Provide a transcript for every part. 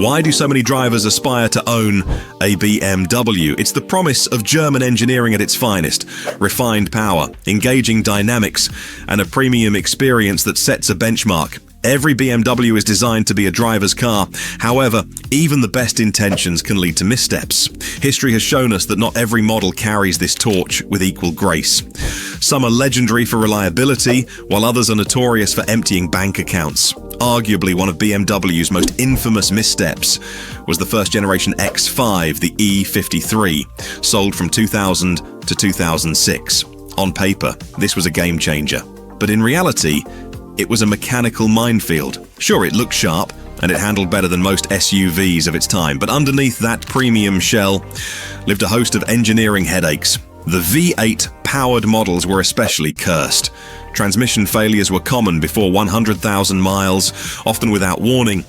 Why do so many drivers aspire to own a BMW? It's the promise of German engineering at its finest. Refined power, engaging dynamics, and a premium experience that sets a benchmark. Every BMW is designed to be a driver's car. However, even the best intentions can lead to missteps. History has shown us that not every model carries this torch with equal grace. Some are legendary for reliability, while others are notorious for emptying bank accounts. Arguably one of BMW's most infamous missteps was the first-generation X5, the E53, sold from 2000 to 2006. On paper, this was a game-changer. But in reality, it was a mechanical minefield. Sure, it looked sharp, and it handled better than most SUVs of its time, but underneath that premium shell lived a host of engineering headaches. The V8 powered models were especially cursed. Transmission failures were common before 100,000 miles, often without warning.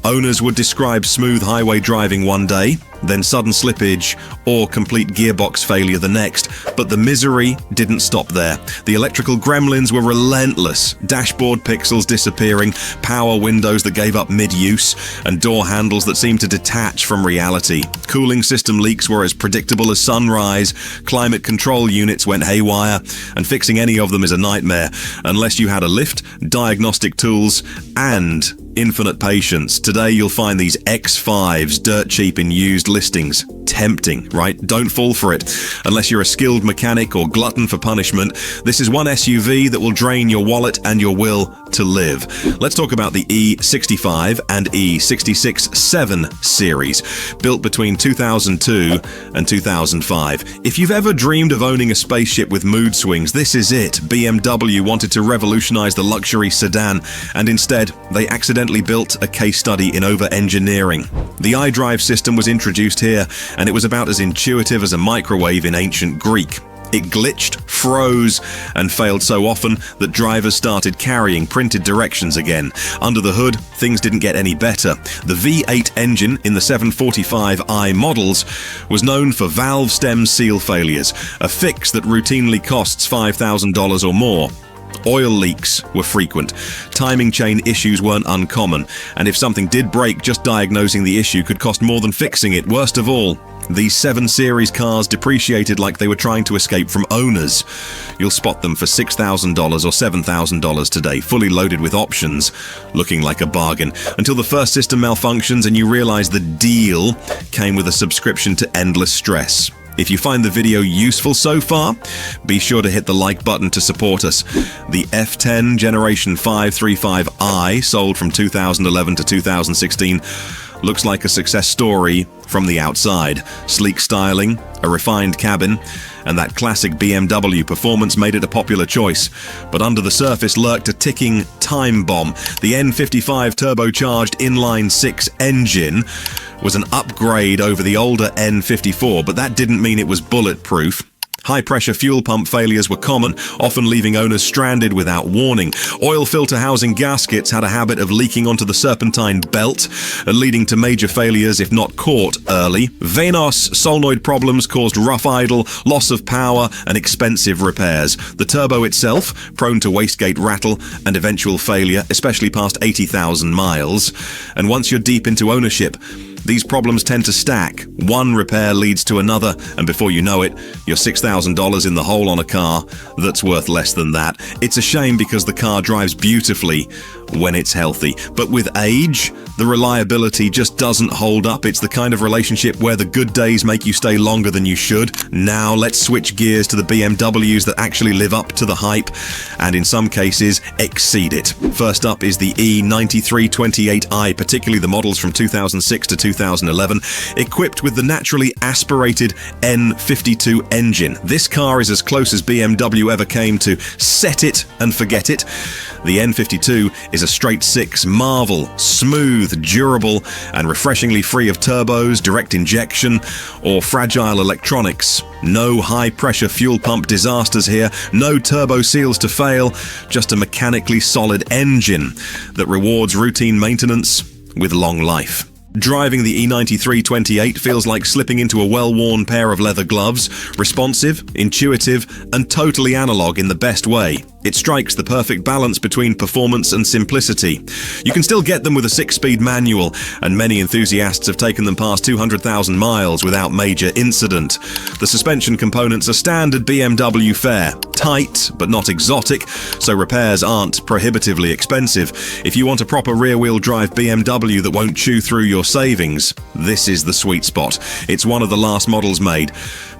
Owners would describe smooth highway driving one day, then sudden slippage or complete gearbox failure the next. But the misery didn't stop there. The electrical gremlins were relentless. Dashboard pixels disappearing, power windows that gave up mid-use, and door handles that seemed to detach from reality. Cooling system leaks were as predictable as sunrise. Climate control units went haywire, and fixing any of them is a nightmare, unless you had a lift, diagnostic tools, and infinite patience. Today you'll find these X5s dirt cheap in used listings. Tempting, right? Don't fall for it. Unless you're a skilled mechanic or glutton for punishment, this is one SUV that will drain your wallet and your will to live. Let's talk about the E65 and E66 7 series, built between 2002 and 2005. If you've ever dreamed of owning a spaceship with mood swings, this is it. BMW wanted to revolutionize the luxury sedan, and instead, they accidentally built a case study in over-engineering. The iDrive system was introduced here, and it was about as intuitive as a microwave in ancient Greek. It glitched, froze, and failed so often that drivers started carrying printed directions again. Under the hood, things didn't get any better. The V8 engine in the 745i models was known for valve stem seal failures, a fix that routinely costs $5,000 or more. Oil leaks were frequent. Timing chain issues weren't uncommon, and if something did break, just diagnosing the issue could cost more than fixing it. Worst of all, these 7 Series cars depreciated like they were trying to escape from owners. You'll spot them for $6,000 or $7,000 today, fully loaded with options, looking like a bargain, until the first system malfunctions and you realize the deal came with a subscription to endless stress. If you find the video useful so far, be sure to hit the like button to support us. The F10 Generation 535i, sold from 2011 to 2016, looks like a success story from the outside. Sleek styling, a refined cabin, and that classic BMW performance made it a popular choice. But under the surface lurked a ticking time bomb. The N55 turbocharged inline-six engine was an upgrade over the older N54, but that didn't mean it was bulletproof. High-pressure fuel pump failures were common, often leaving owners stranded without warning. Oil filter housing gaskets had a habit of leaking onto the serpentine belt, leading to major failures if not caught early. Venos solenoid problems caused rough idle, loss of power, and expensive repairs. The turbo itself, prone to wastegate rattle and eventual failure, especially past 80,000 miles. And once you're deep into ownership, these problems tend to stack. One repair leads to another, and before you know it, you're $6,000 in the hole on a car that's worth less than that. It's a shame because the car drives beautifully when it's healthy. But with age, the reliability just doesn't hold up. It's the kind of relationship where the good days make you stay longer than you should. Now let's switch gears to the BMWs that actually live up to the hype, and in some cases, exceed it. First up is the E93 28i, particularly the models from 2006 to 2011, equipped with the naturally aspirated N52 engine. This car is as close as BMW ever came to set it and forget it. The N52 is a straight-six marvel, smooth, durable, and refreshingly free of turbos, direct injection, or fragile electronics. No high-pressure fuel pump disasters here, no turbo seals to fail, just a mechanically solid engine that rewards routine maintenance with long life. Driving the E93 28 feels like slipping into a well-worn pair of leather gloves, responsive, intuitive, and totally analog in the best way. It strikes the perfect balance between performance and simplicity. You can still get them with a 6-speed manual, and many enthusiasts have taken them past 200,000 miles without major incident. The suspension components are standard BMW fare, tight but not exotic, so repairs aren't prohibitively expensive. If you want a proper rear-wheel drive BMW that won't chew through your savings, this is the sweet spot. It's one of the last models made,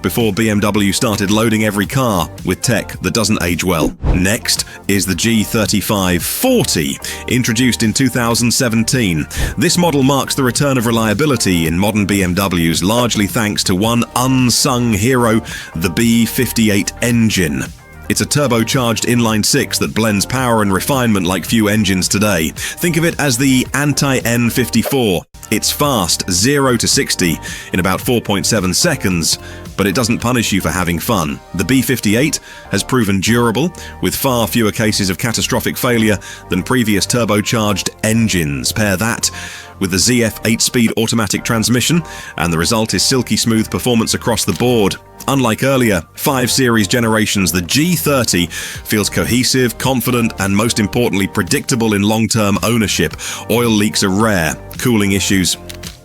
before BMW started loading every car with tech that doesn't age well. Next is the G35-40, introduced in 2017. This model marks the return of reliability in modern BMWs, largely thanks to one unsung hero, the B58 engine. It's a turbocharged inline-six that blends power and refinement like few engines today. Think of it as the anti-N54. It's fast, 0 to 60 in about 4.7 seconds, but it doesn't punish you for having fun. The B58 has proven durable, with far fewer cases of catastrophic failure than previous turbocharged engines. Pair that with the ZF 8-speed automatic transmission, and the result is silky smooth performance across the board. Unlike earlier 5 Series generations, the G30 feels cohesive, confident, and most importantly, predictable in long-term ownership. Oil leaks are rare. Cooling issues,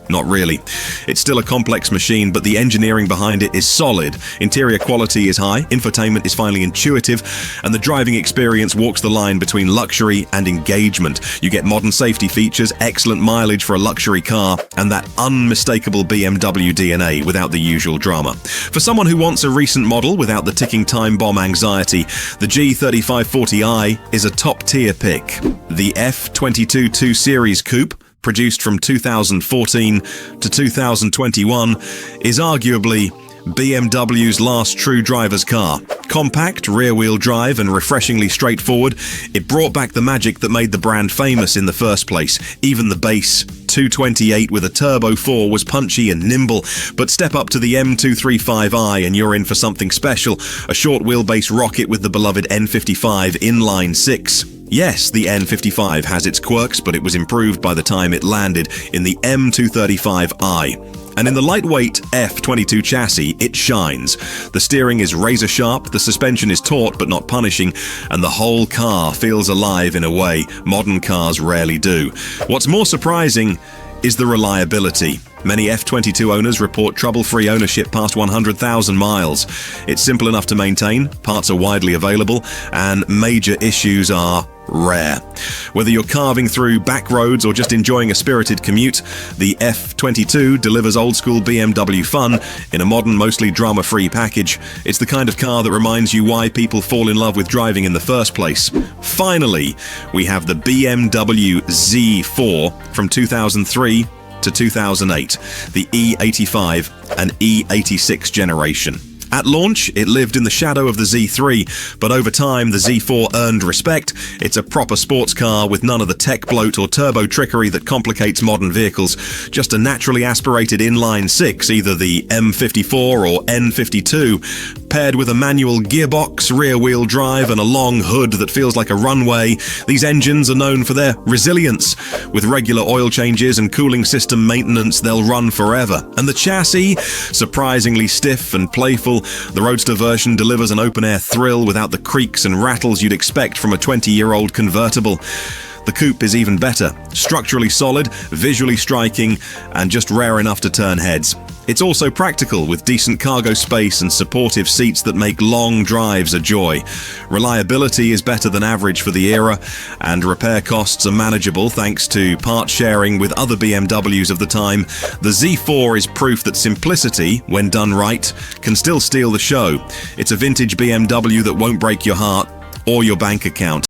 not really. It's still a complex machine, but the engineering behind it is solid. Interior quality is high, infotainment is finally intuitive, and the driving experience walks the line between luxury and engagement. You get modern safety features, excellent mileage for a luxury car, and that unmistakable BMW DNA without the usual drama. For someone who wants a recent model without the ticking time bomb anxiety, the G35-40i is a top-tier pick. The F22 2 Series coupe, produced from 2014 to 2021, is arguably BMW's last true driver's car. Compact, rear-wheel drive, and refreshingly straightforward, it brought back the magic that made the brand famous in the first place. Even the base 228 with a Turbo 4 was punchy and nimble, but step up to the M235i and you're in for something special, a short wheelbase rocket with the beloved N55 inline-six. Yes, the N55 has its quirks, but it was improved by the time it landed in the M235i. And in the lightweight F22 chassis, it shines. The steering is razor-sharp, the suspension is taut but not punishing, and the whole car feels alive in a way modern cars rarely do. What's more surprising is the reliability. Many F22 owners report trouble-free ownership past 100,000 miles. It's simple enough to maintain, parts are widely available, and major issues are rare. Whether you're carving through back roads or just enjoying a spirited commute, the F22 delivers old-school BMW fun in a modern, mostly drama-free package. It's the kind of car that reminds you why people fall in love with driving in the first place. Finally, we have the BMW Z4 from 2003 to 2008, the E85 and E86 generation. At launch, it lived in the shadow of the Z3, but over time the Z4 earned respect. It's a proper sports car with none of the tech bloat or turbo trickery that complicates modern vehicles. Just a naturally aspirated inline-six, either the M54 or N52, paired with a manual gearbox, rear-wheel drive, and a long hood that feels like a runway. These engines are known for their resilience. With regular oil changes and cooling system maintenance, they'll run forever. And the chassis, surprisingly stiff and playful, the Roadster version delivers an open-air thrill without the creaks and rattles you'd expect from a 20-year-old convertible. The coupe is even better, structurally solid, visually striking, and just rare enough to turn heads. It's also practical, with decent cargo space and supportive seats that make long drives a joy. Reliability is better than average for the era, and repair costs are manageable thanks to part sharing with other BMWs of the time. The Z4 is proof that simplicity, when done right, can still steal the show. It's a vintage BMW that won't break your heart or your bank account.